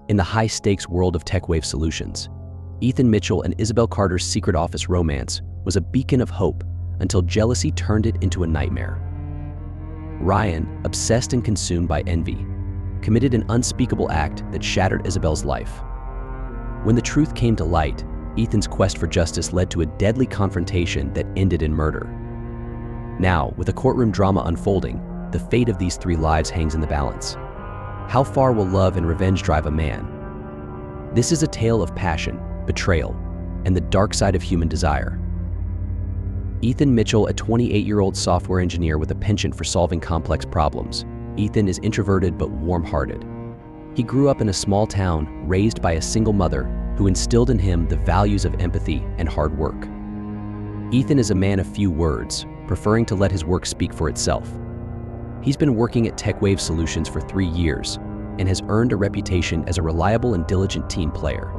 In the high-stakes world of TechWave solutions, Ethan Mitchell and Isabel Carter's secret office romance was a beacon of hope until jealousy turned it into a nightmare. Ryan, obsessed and consumed by envy, committed an unspeakable act that shattered Isabel's life. When the truth came to light, Ethan's quest for justice led to a deadly confrontation that ended in murder. Now, with a courtroom drama unfolding, the fate of these 3 lives hangs in the balance. How far will love and revenge drive a man? This is a tale of passion, betrayal, and the dark side of human desire. Ethan Mitchell, a 28-year-old software engineer with a penchant for solving complex problems. Ethan is introverted but warm-hearted. He grew up in a small town, raised by a single mother who instilled in him the values of empathy and hard work. Ethan is a man of few words, preferring to let his work speak for itself. He's been working at TechWave Solutions for 3 years and has earned a reputation as a reliable and diligent team player.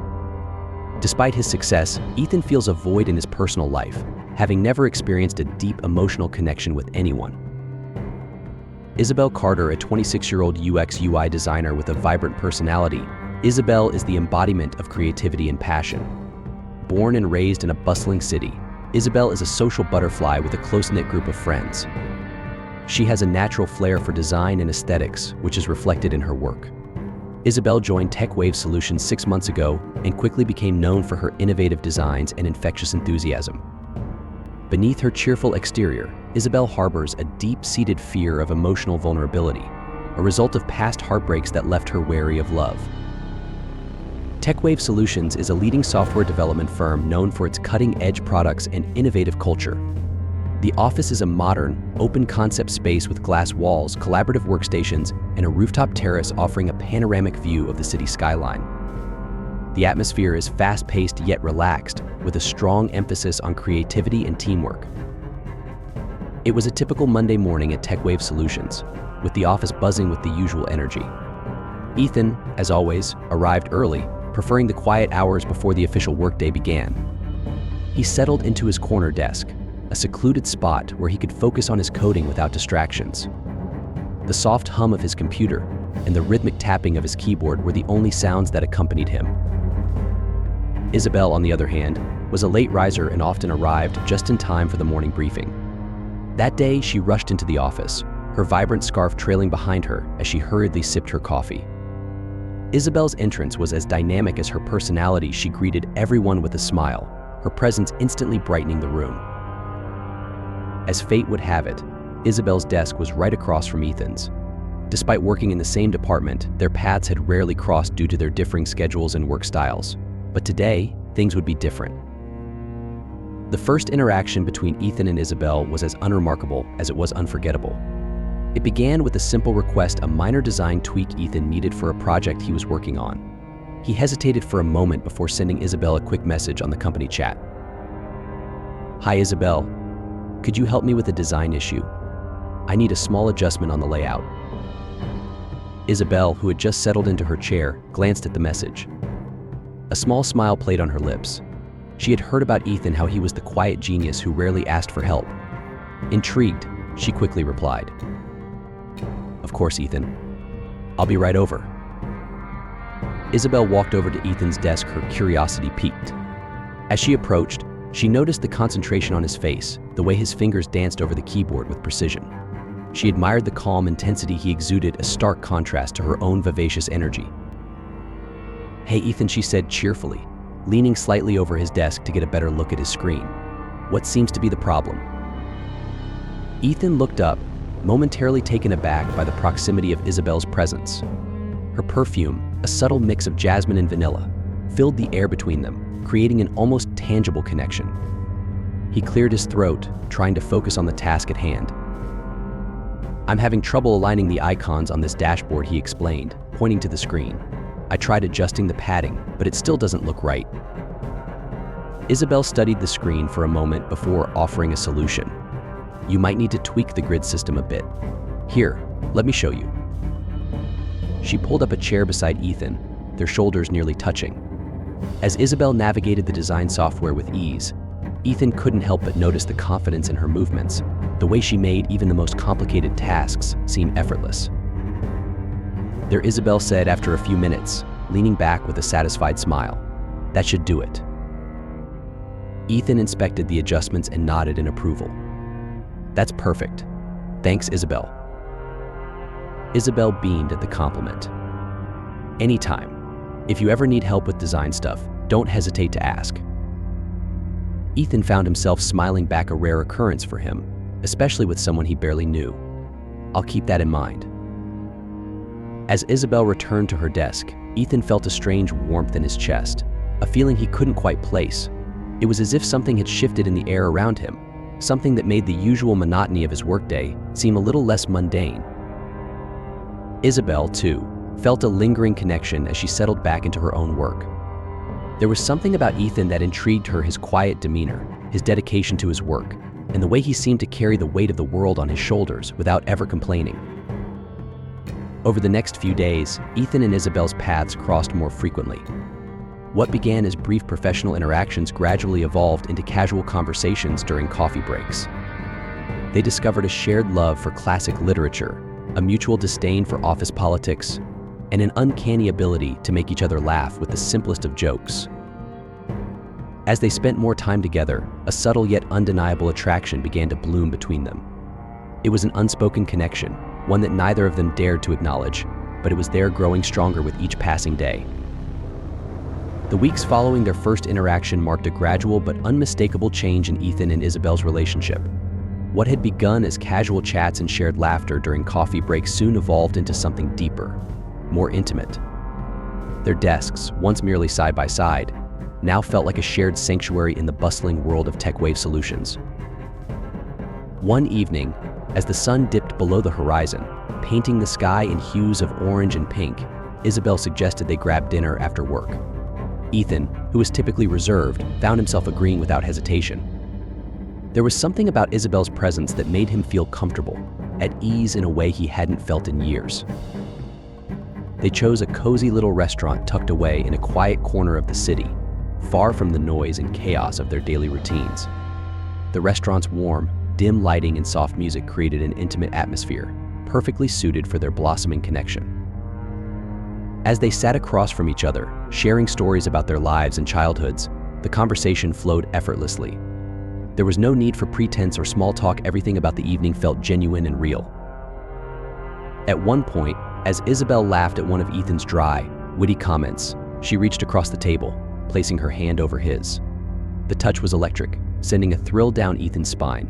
Despite his success, Ethan feels a void in his personal life, having never experienced a deep emotional connection with anyone. Isabel Carter, a 26-year-old UX/UI designer with a vibrant personality, Isabel is the embodiment of creativity and passion. Born and raised in a bustling city, Isabel is a social butterfly with a close-knit group of friends. She has a natural flair for design and aesthetics, which is reflected in her work. Isabel joined TechWave Solutions 6 months ago and quickly became known for her innovative designs and infectious enthusiasm. Beneath her cheerful exterior, Isabel harbors a deep-seated fear of emotional vulnerability, a result of past heartbreaks that left her wary of love. TechWave Solutions is a leading software development firm known for its cutting-edge products and innovative culture. The office is a modern, open-concept space with glass walls, collaborative workstations, and a rooftop terrace offering a panoramic view of the city skyline. The atmosphere is fast-paced yet relaxed, with a strong emphasis on creativity and teamwork. It was a typical Monday morning at TechWave Solutions, with the office buzzing with the usual energy. Ethan, as always, arrived early, preferring the quiet hours before the official workday began. He settled into his corner desk, a secluded spot where he could focus on his coding without distractions. The soft hum of his computer and the rhythmic tapping of his keyboard were the only sounds that accompanied him. Isabel, on the other hand, was a late riser and often arrived just in time for the morning briefing. That day, she rushed into the office, her vibrant scarf trailing behind her as she hurriedly sipped her coffee. Isabel's entrance was as dynamic as her personality. She greeted everyone with a smile, her presence instantly brightening the room. As fate would have it, Isabel's desk was right across from Ethan's. Despite working in the same department, their paths had rarely crossed due to their differing schedules and work styles. But today, things would be different. The first interaction between Ethan and Isabel was as unremarkable as it was unforgettable. It began with a simple request, a minor design tweak Ethan needed for a project he was working on. He hesitated for a moment before sending Isabel a quick message on the company chat. "Hi Isabel, could you help me with a design issue? I need a small adjustment on the layout." Isabel, who had just settled into her chair, glanced at the message. A small smile played on her lips. She had heard about Ethan, how he was the quiet genius who rarely asked for help. Intrigued, she quickly replied, "Of course, Ethan. I'll be right over." Isabel walked over to Ethan's desk, her curiosity piqued. As she approached, she noticed the concentration on his face, the way his fingers danced over the keyboard with precision. She admired the calm intensity he exuded, a stark contrast to her own vivacious energy. "Hey Ethan," she said cheerfully, leaning slightly over his desk to get a better look at his screen. "What seems to be the problem?" Ethan looked up, momentarily taken aback by the proximity of Isabel's presence. Her perfume, a subtle mix of jasmine and vanilla, filled the air between them, creating an almost tangible connection. He cleared his throat, trying to focus on the task at hand. "I'm having trouble aligning the icons on this dashboard," he explained, pointing to the screen. "I tried adjusting the padding, but it still doesn't look right." Isabel studied the screen for a moment before offering a solution. "You might need to tweak the grid system a bit. Here, let me show you." She pulled up a chair beside Ethan, their shoulders nearly touching. As Isabel navigated the design software with ease, Ethan couldn't help but notice the confidence in her movements, the way she made even the most complicated tasks seem effortless. There, Isabel said after a few minutes, leaning back with a satisfied smile. "That should do it." Ethan inspected the adjustments and nodded in approval. "That's perfect. Thanks, Isabel." Isabel beamed at the compliment. "Anytime. If you ever need help with design stuff, don't hesitate to ask." Ethan found himself smiling back, a rare occurrence for him, especially with someone he barely knew. "I'll keep that in mind." As Isabel returned to her desk, Ethan felt a strange warmth in his chest, a feeling he couldn't quite place. It was as if something had shifted in the air around him, something that made the usual monotony of his workday seem a little less mundane. Isabel, too, felt a lingering connection as she settled back into her own work. There was something about Ethan that intrigued her: his quiet demeanor, his dedication to his work, and the way he seemed to carry the weight of the world on his shoulders without ever complaining. Over the next few days, Ethan and Isabel's paths crossed more frequently. What began as brief professional interactions gradually evolved into casual conversations during coffee breaks. They discovered a shared love for classic literature, a mutual disdain for office politics, and an uncanny ability to make each other laugh with the simplest of jokes. As they spent more time together, a subtle yet undeniable attraction began to bloom between them. It was an unspoken connection, one that neither of them dared to acknowledge, but it was there, growing stronger with each passing day. The weeks following their first interaction marked a gradual but unmistakable change in Ethan and Isabel's relationship. What had begun as casual chats and shared laughter during coffee breaks soon evolved into something deeper, more intimate. Their desks, once merely side by side, now felt like a shared sanctuary in the bustling world of TechWave Solutions. One evening, as the sun dipped below the horizon, painting the sky in hues of orange and pink, Isabel suggested they grab dinner after work. Ethan, who was typically reserved, found himself agreeing without hesitation. There was something about Isabel's presence that made him feel comfortable, at ease in a way he hadn't felt in years. They chose a cozy little restaurant tucked away in a quiet corner of the city, far from the noise and chaos of their daily routines. The restaurant's warm, dim lighting and soft music created an intimate atmosphere, perfectly suited for their blossoming connection. As they sat across from each other, sharing stories about their lives and childhoods, the conversation flowed effortlessly. There was no need for pretense or small talk. Everything about the evening felt genuine and real. At one point, as Isabel laughed at one of Ethan's dry, witty comments, she reached across the table, placing her hand over his. The touch was electric, sending a thrill down Ethan's spine.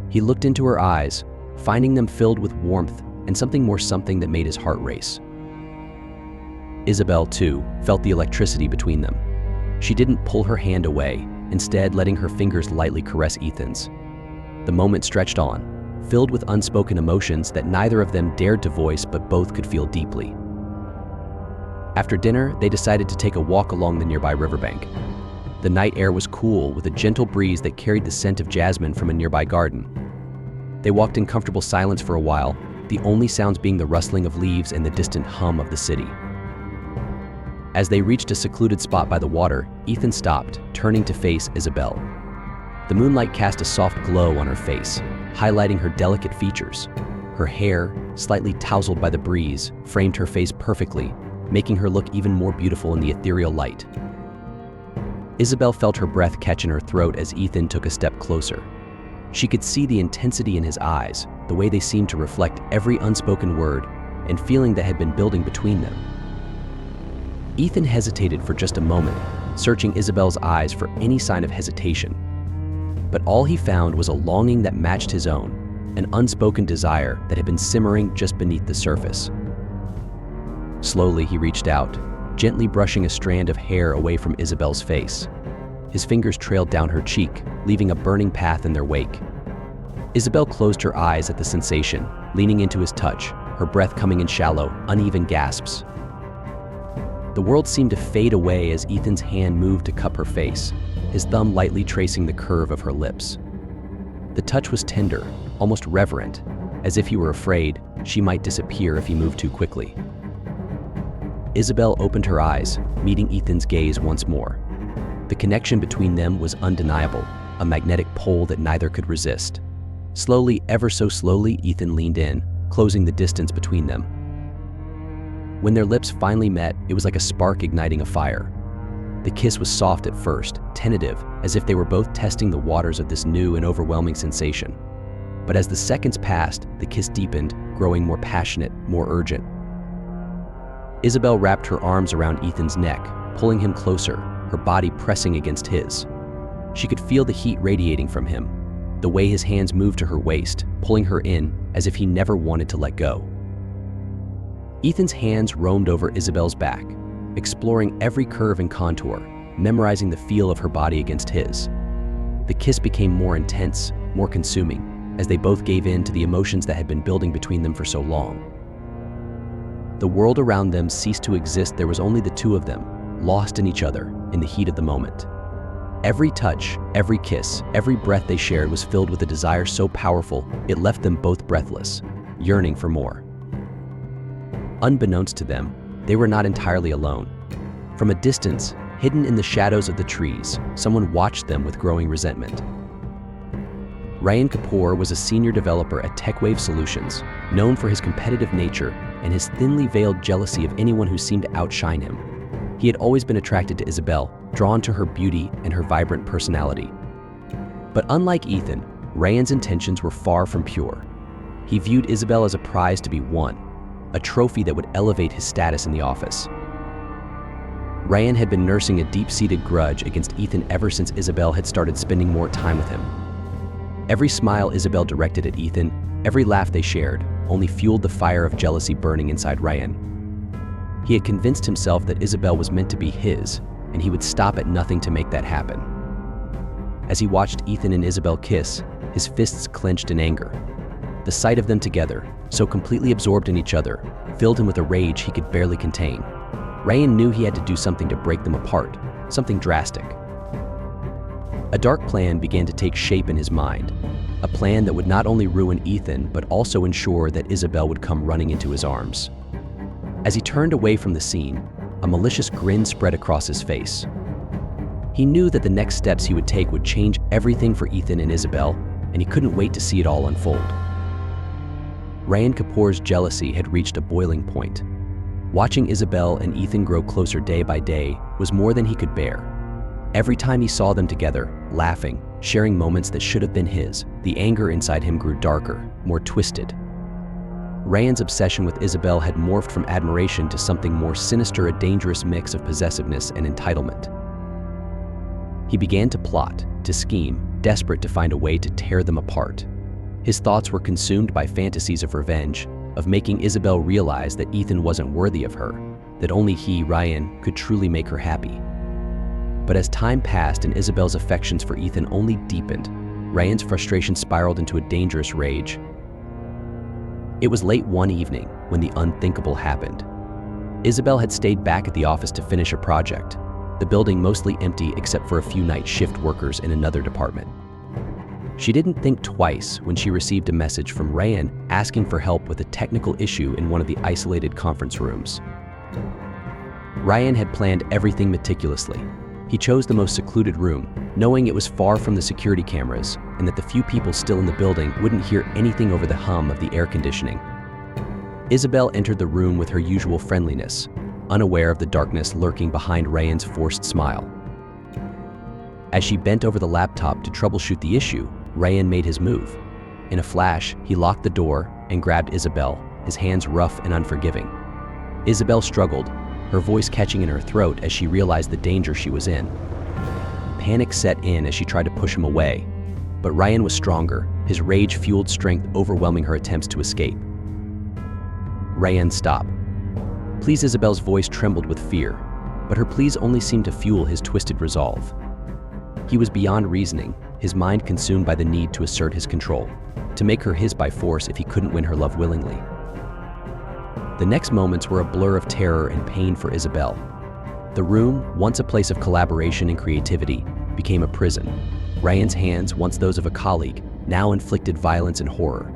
He looked into her eyes, finding them filled with warmth and something that made his heart race. Isabel, too, felt the electricity between them. She didn't pull her hand away, instead letting her fingers lightly caress Ethan's. The moment stretched on, filled with unspoken emotions that neither of them dared to voice but both could feel deeply. After dinner, they decided to take a walk along the nearby riverbank. The night air was cool, with a gentle breeze that carried the scent of jasmine from a nearby garden. They walked in comfortable silence for a while, the only sounds being the rustling of leaves and the distant hum of the city. As they reached a secluded spot by the water, Ethan stopped, turning to face Isabel. The moonlight cast a soft glow on her face, highlighting her delicate features. Her hair, slightly tousled by the breeze, framed her face perfectly, making her look even more beautiful in the ethereal light. Isabel felt her breath catch in her throat as Ethan took a step closer. She could see the intensity in his eyes, the way they seemed to reflect every unspoken word and feeling that had been building between them. Ethan hesitated for just a moment, searching Isabel's eyes for any sign of hesitation. But all he found was a longing that matched his own, an unspoken desire that had been simmering just beneath the surface. Slowly, he reached out, gently brushing a strand of hair away from Isabel's face. His fingers trailed down her cheek, leaving a burning path in their wake. Isabel closed her eyes at the sensation, leaning into his touch, her breath coming in shallow, uneven gasps. The world seemed to fade away as Ethan's hand moved to cup her face, his thumb lightly tracing the curve of her lips. The touch was tender, almost reverent, as if he were afraid she might disappear if he moved too quickly. Isabel opened her eyes, meeting Ethan's gaze once more. The connection between them was undeniable, a magnetic pull that neither could resist. Slowly, ever so slowly, Ethan leaned in, closing the distance between them. When their lips finally met, it was like a spark igniting a fire. The kiss was soft at first, tentative, as if they were both testing the waters of this new and overwhelming sensation. But as the seconds passed, the kiss deepened, growing more passionate, more urgent. Isabel wrapped her arms around Ethan's neck, pulling him closer, her body pressing against his. She could feel the heat radiating from him, the way his hands moved to her waist, pulling her in as if he never wanted to let go. Ethan's hands roamed over Isabel's back, exploring every curve and contour, memorizing the feel of her body against his. The kiss became more intense, more consuming, as they both gave in to the emotions that had been building between them for so long. The world around them ceased to exist. There was only the two of them, lost in each other, in the heat of the moment. Every touch, every kiss, every breath they shared was filled with a desire so powerful it left them both breathless, yearning for more. Unbeknownst to them, they were not entirely alone. From a distance, hidden in the shadows of the trees, someone watched them with growing resentment. Ryan Kapoor was a senior developer at TechWave Solutions, known for his competitive nature and his thinly veiled jealousy of anyone who seemed to outshine him. He had always been attracted to Isabel, drawn to her beauty and her vibrant personality. But unlike Ethan, Ryan's intentions were far from pure. He viewed Isabel as a prize to be won, a trophy that would elevate his status in the office. Ryan had been nursing a deep-seated grudge against Ethan ever since Isabel had started spending more time with him. Every smile Isabel directed at Ethan, every laugh they shared, only fueled the fire of jealousy burning inside Ryan. He had convinced himself that Isabel was meant to be his, and he would stop at nothing to make that happen. As he watched Ethan and Isabel kiss, his fists clenched in anger. The sight of them together, so completely absorbed in each other, filled him with a rage he could barely contain. Ryan knew he had to do something to break them apart, something drastic. A dark plan began to take shape in his mind, a plan that would not only ruin Ethan but also ensure that Isabel would come running into his arms. As he turned away from the scene, a malicious grin spread across his face. He knew that the next steps he would take would change everything for Ethan and Isabel, and he couldn't wait to see it all unfold. Ryan Kapoor's jealousy had reached a boiling point. Watching Isabel and Ethan grow closer day by day was more than he could bear. Every time he saw them together, laughing, sharing moments that should have been his, the anger inside him grew darker, more twisted. Ryan's obsession with Isabel had morphed from admiration to something more sinister, a dangerous mix of possessiveness and entitlement. He began to plot, to scheme, desperate to find a way to tear them apart. His thoughts were consumed by fantasies of revenge, of making Isabel realize that Ethan wasn't worthy of her, that only he, Ryan, could truly make her happy. But as time passed and Isabel's affections for Ethan only deepened, Ryan's frustration spiraled into a dangerous rage. It was late one evening when the unthinkable happened. Isabel had stayed back at the office to finish a project, the building mostly empty except for a few night shift workers in another department. She didn't think twice when she received a message from Ryan asking for help with a technical issue in one of the isolated conference rooms. Ryan had planned everything meticulously. He chose the most secluded room, knowing it was far from the security cameras and that the few people still in the building wouldn't hear anything over the hum of the air conditioning. Isabel entered the room with her usual friendliness, unaware of the darkness lurking behind Ryan's forced smile. As she bent over the laptop to troubleshoot the issue, Ryan made his move. In a flash, he locked the door and grabbed Isabel, his hands rough and unforgiving. Isabel struggled, her voice catching in her throat as she realized the danger she was in. Panic set in as she tried to push him away, but Ryan was stronger, his rage-fueled strength overwhelming her attempts to escape. Ryan, stop. Please. Isabel's voice trembled with fear, but her pleas only seemed to fuel his twisted resolve. He was beyond reasoning, his mind consumed by the need to assert his control, to make her his by force if he couldn't win her love willingly. The next moments were a blur of terror and pain for Isabel. The room, once a place of collaboration and creativity, became a prison. Ryan's hands, once those of a colleague, now inflicted violence and horror.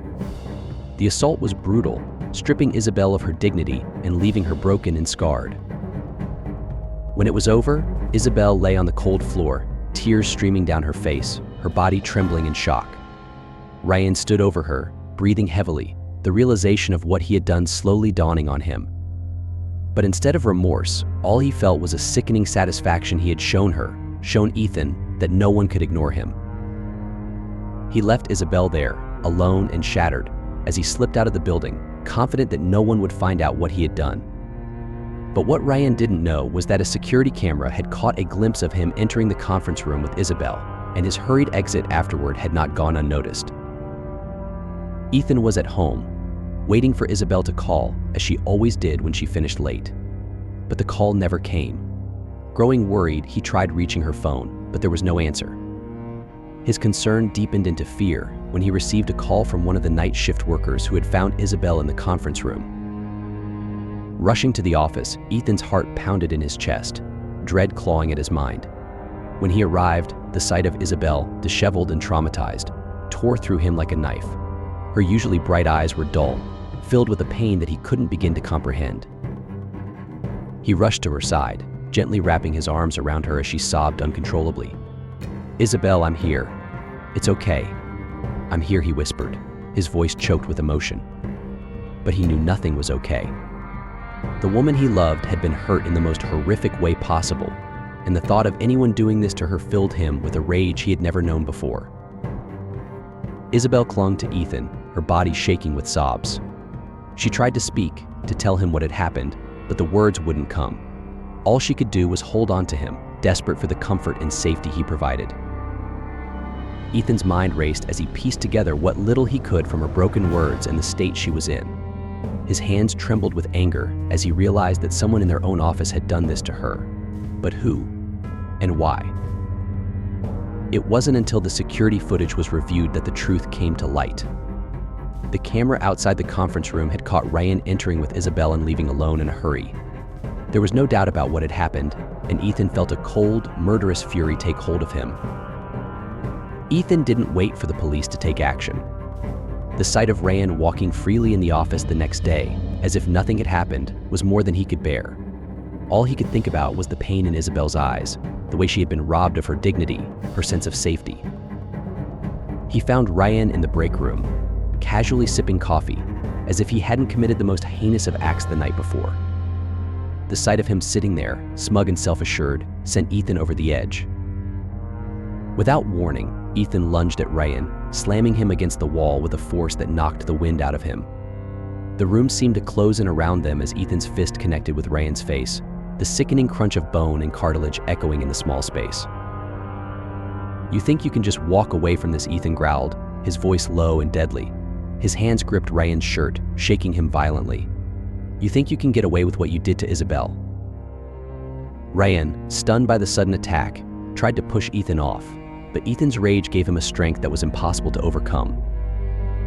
The assault was brutal, stripping Isabel of her dignity and leaving her broken and scarred. When it was over, Isabel lay on the cold floor, tears streaming down her face, her body trembling in shock. Ryan stood over her, breathing heavily, the realization of what he had done slowly dawning on him. But instead of remorse, all he felt was a sickening satisfaction he had shown Ethan, that no one could ignore him. He left Isabel there, alone and shattered, as he slipped out of the building, confident that no one would find out what he had done. But what Ryan didn't know was that a security camera had caught a glimpse of him entering the conference room with Isabel, and his hurried exit afterward had not gone unnoticed. Ethan was at home, waiting for Isabel to call, as she always did when she finished late. But the call never came. Growing worried, he tried reaching her phone, but there was no answer. His concern deepened into fear when he received a call from one of the night shift workers who had found Isabel in the conference room. Rushing to the office, Ethan's heart pounded in his chest, dread clawing at his mind. When he arrived, the sight of Isabel, disheveled and traumatized, tore through him like a knife. Her usually bright eyes were dull, filled with a pain that he couldn't begin to comprehend. He rushed to her side, gently wrapping his arms around her as she sobbed uncontrollably. "Isabel, I'm here. It's okay. I'm here," he whispered, his voice choked with emotion. But he knew nothing was okay. The woman he loved had been hurt in the most horrific way possible, and the thought of anyone doing this to her filled him with a rage he had never known before. Isabel clung to Ethan, her body shaking with sobs. She tried to speak, to tell him what had happened, but the words wouldn't come. All she could do was hold on to him, desperate for the comfort and safety he provided. Ethan's mind raced as he pieced together what little he could from her broken words and the state she was in. His hands trembled with anger as he realized that someone in their own office had done this to her. But who? And why? It wasn't until the security footage was reviewed that the truth came to light. The camera outside the conference room had caught Ryan entering with Isabel and leaving alone in a hurry. There was no doubt about what had happened, and Ethan felt a cold, murderous fury take hold of him. Ethan didn't wait for the police to take action. The sight of Ryan walking freely in the office the next day, as if nothing had happened, was more than he could bear. All he could think about was the pain in Isabel's eyes, the way she had been robbed of her dignity, her sense of safety. He found Ryan in the break room, casually sipping coffee, as if he hadn't committed the most heinous of acts the night before. The sight of him sitting there, smug and self-assured, sent Ethan over the edge. Without warning, Ethan lunged at Ryan, slamming him against the wall with a force that knocked the wind out of him. The room seemed to close in around them as Ethan's fist connected with Ryan's face, the sickening crunch of bone and cartilage echoing in the small space. "You think you can just walk away from this?" Ethan growled, his voice low and deadly. His hands gripped Ryan's shirt, shaking him violently. "You think you can get away with what you did to Isabel?" Ryan, stunned by the sudden attack, tried to push Ethan off, but Ethan's rage gave him a strength that was impossible to overcome.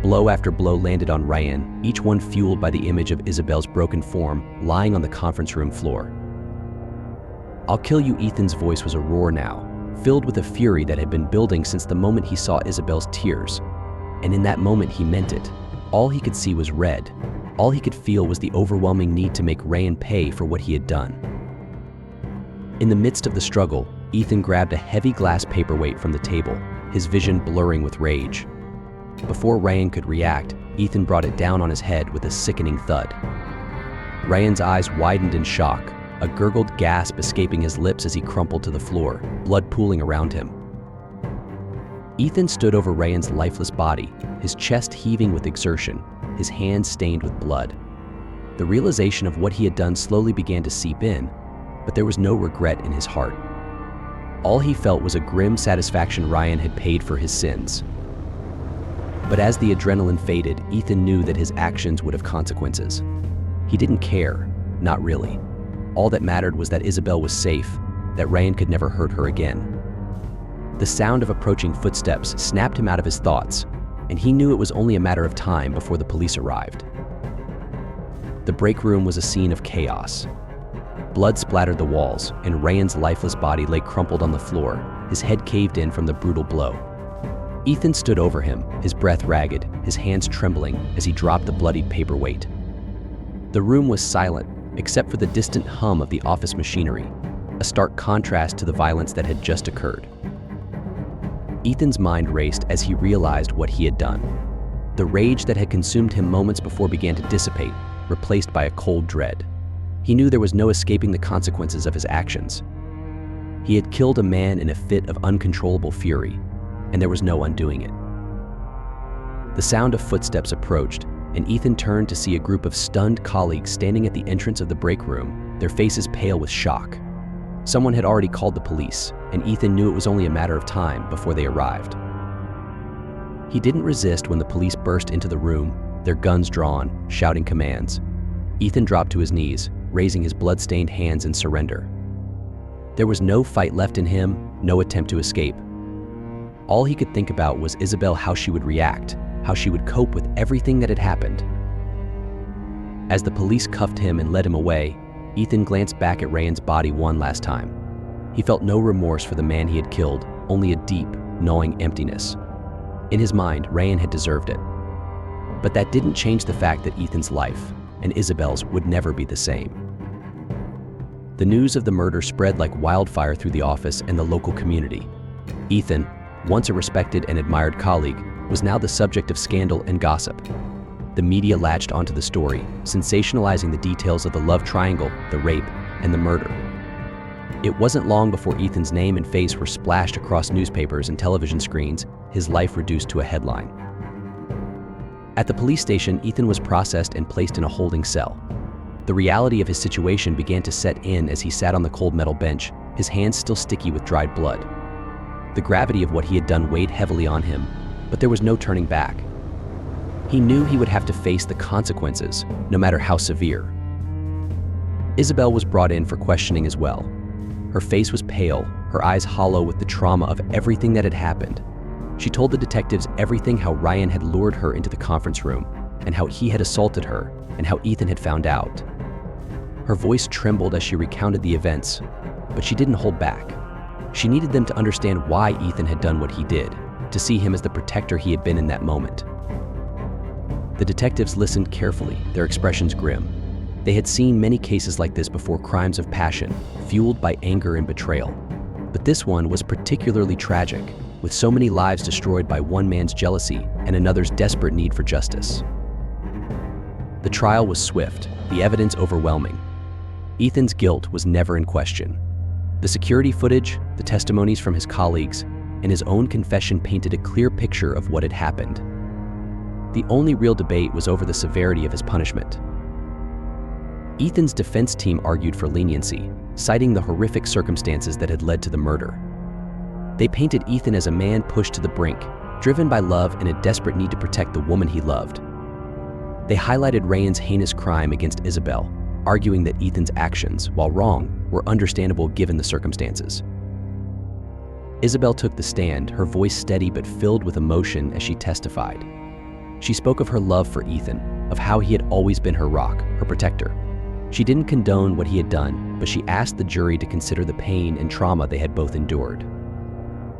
Blow after blow landed on Ryan, each one fueled by the image of Isabel's broken form lying on the conference room floor. "I'll kill you," Ethan's voice was a roar now, filled with a fury that had been building since the moment he saw Isabel's tears. And in that moment he meant it. All he could see was red. All he could feel was the overwhelming need to make Ryan pay for what he had done. In the midst of the struggle, Ethan grabbed a heavy glass paperweight from the table, his vision blurring with rage. Before Ryan could react, Ethan brought it down on his head with a sickening thud. Ryan's eyes widened in shock, a gurgled gasp escaping his lips as he crumpled to the floor, blood pooling around him. Ethan stood over Ryan's lifeless body, his chest heaving with exertion, his hands stained with blood. The realization of what he had done slowly began to seep in, but there was no regret in his heart. All he felt was a grim satisfaction Ryan had paid for his sins. But as the adrenaline faded, Ethan knew that his actions would have consequences. He didn't care, not really. All that mattered was that Isabel was safe, that Ryan could never hurt her again. The sound of approaching footsteps snapped him out of his thoughts, and he knew it was only a matter of time before the police arrived. The break room was a scene of chaos. Blood splattered the walls, and Ryan's lifeless body lay crumpled on the floor, his head caved in from the brutal blow. Ethan stood over him, his breath ragged, his hands trembling as he dropped the bloodied paperweight. The room was silent, except for the distant hum of the office machinery, a stark contrast to the violence that had just occurred. Ethan's mind raced as he realized what he had done. The rage that had consumed him moments before began to dissipate, replaced by a cold dread. He knew there was no escaping the consequences of his actions. He had killed a man in a fit of uncontrollable fury, and there was no undoing it. The sound of footsteps approached, and Ethan turned to see a group of stunned colleagues standing at the entrance of the break room, their faces pale with shock. Someone had already called the police, and Ethan knew it was only a matter of time before they arrived. He didn't resist when the police burst into the room, their guns drawn, shouting commands. Ethan dropped to his knees, raising his blood-stained hands in surrender. There was no fight left in him, no attempt to escape. All he could think about was Isabel, how she would react, how she would cope with everything that had happened. As the police cuffed him and led him away, Ethan glanced back at Ryan's body one last time. He felt no remorse for the man he had killed, only a deep, gnawing emptiness. In his mind, Ryan had deserved it. But that didn't change the fact that Ethan's life, and Isabel's, would never be the same. The news of the murder spread like wildfire through the office and the local community. Ethan, once a respected and admired colleague, was now the subject of scandal and gossip. The media latched onto the story, sensationalizing the details of the love triangle, the rape, and the murder. It wasn't long before Ethan's name and face were splashed across newspapers and television screens, his life reduced to a headline. At the police station, Ethan was processed and placed in a holding cell. The reality of his situation began to set in as he sat on the cold metal bench, his hands still sticky with dried blood. The gravity of what he had done weighed heavily on him, but there was no turning back. He knew he would have to face the consequences, no matter how severe. Isabel was brought in for questioning as well. Her face was pale, her eyes hollow with the trauma of everything that had happened. She told the detectives everything: how Ryan had lured her into the conference room, and how he had assaulted her, and how Ethan had found out. Her voice trembled as she recounted the events, but she didn't hold back. She needed them to understand why Ethan had done what he did, to see him as the protector he had been in that moment. The detectives listened carefully, their expressions grim. They had seen many cases like this before, crimes of passion, fueled by anger and betrayal. But this one was particularly tragic, with so many lives destroyed by one man's jealousy and another's desperate need for justice. The trial was swift, the evidence overwhelming. Ethan's guilt was never in question. The security footage, the testimonies from his colleagues, and his own confession painted a clear picture of what had happened. The only real debate was over the severity of his punishment. Ethan's defense team argued for leniency, citing the horrific circumstances that had led to the murder. They painted Ethan as a man pushed to the brink, driven by love and a desperate need to protect the woman he loved. They highlighted Ryan's heinous crime against Isabel, arguing that Ethan's actions, while wrong, were understandable given the circumstances. Isabel took the stand, her voice steady but filled with emotion as she testified. She spoke of her love for Ethan, of how he had always been her rock, her protector. She didn't condone what he had done, but she asked the jury to consider the pain and trauma they had both endured.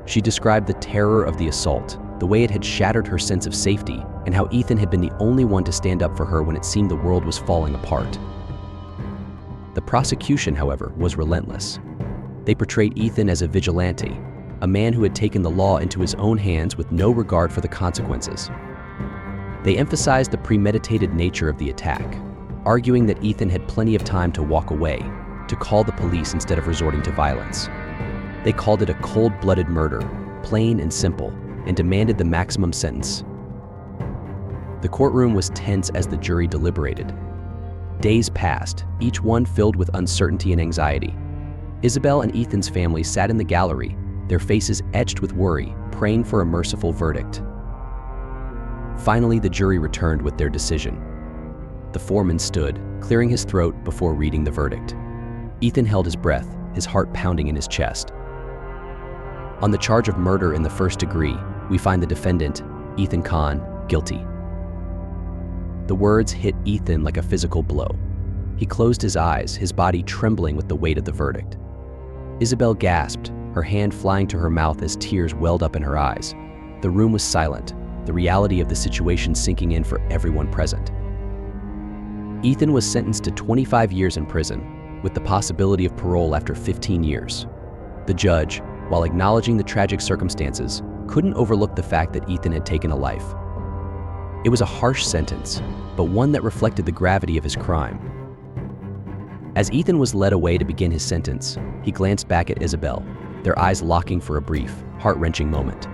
She described the terror of the assault, the way it had shattered her sense of safety, and how Ethan had been the only one to stand up for her when it seemed the world was falling apart. The prosecution, however, was relentless. They portrayed Ethan as a vigilante, a man who had taken the law into his own hands with no regard for the consequences. They emphasized the premeditated nature of the attack, arguing that Ethan had plenty of time to walk away, to call the police instead of resorting to violence. They called it a cold-blooded murder, plain and simple, and demanded the maximum sentence. The courtroom was tense as the jury deliberated. Days passed, each one filled with uncertainty and anxiety. Isabel and Ethan's family sat in the gallery, their faces etched with worry, praying for a merciful verdict. Finally, the jury returned with their decision. The foreman stood, clearing his throat before reading the verdict. Ethan held his breath, his heart pounding in his chest. On the charge of murder in the first degree, we find the defendant, Ethan Kahn, guilty. The words hit Ethan like a physical blow. He closed his eyes, his body trembling with the weight of the verdict. Isabel gasped, her hand flying to her mouth as tears welled up in her eyes. The room was silent, the reality of the situation sinking in for everyone present. Ethan was sentenced to 25 years in prison, with the possibility of parole after 15 years. The judge, while acknowledging the tragic circumstances, couldn't overlook the fact that Ethan had taken a life. It was a harsh sentence, but one that reflected the gravity of his crime. As Ethan was led away to begin his sentence, he glanced back at Isabel, their eyes locking for a brief, heart-wrenching moment.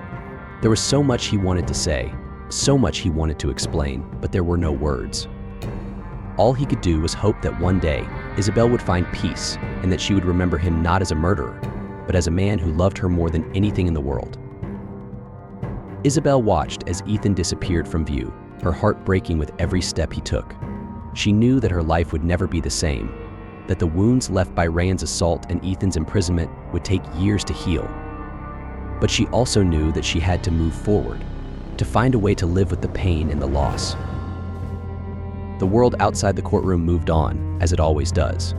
There was so much he wanted to say, so much he wanted to explain, but there were no words. All he could do was hope that one day, Isabel would find peace and that she would remember him not as a murderer, but as a man who loved her more than anything in the world. Isabel watched as Ethan disappeared from view, her heart breaking with every step he took. She knew that her life would never be the same, that the wounds left by Ryan's assault and Ethan's imprisonment would take years to heal. But she also knew that she had to move forward, to find a way to live with the pain and the loss. The world outside the courtroom moved on, as it always does.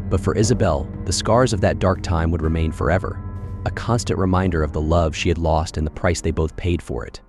But for Isabel, the scars of that dark time would remain forever, a constant reminder of the love she had lost and the price they both paid for it.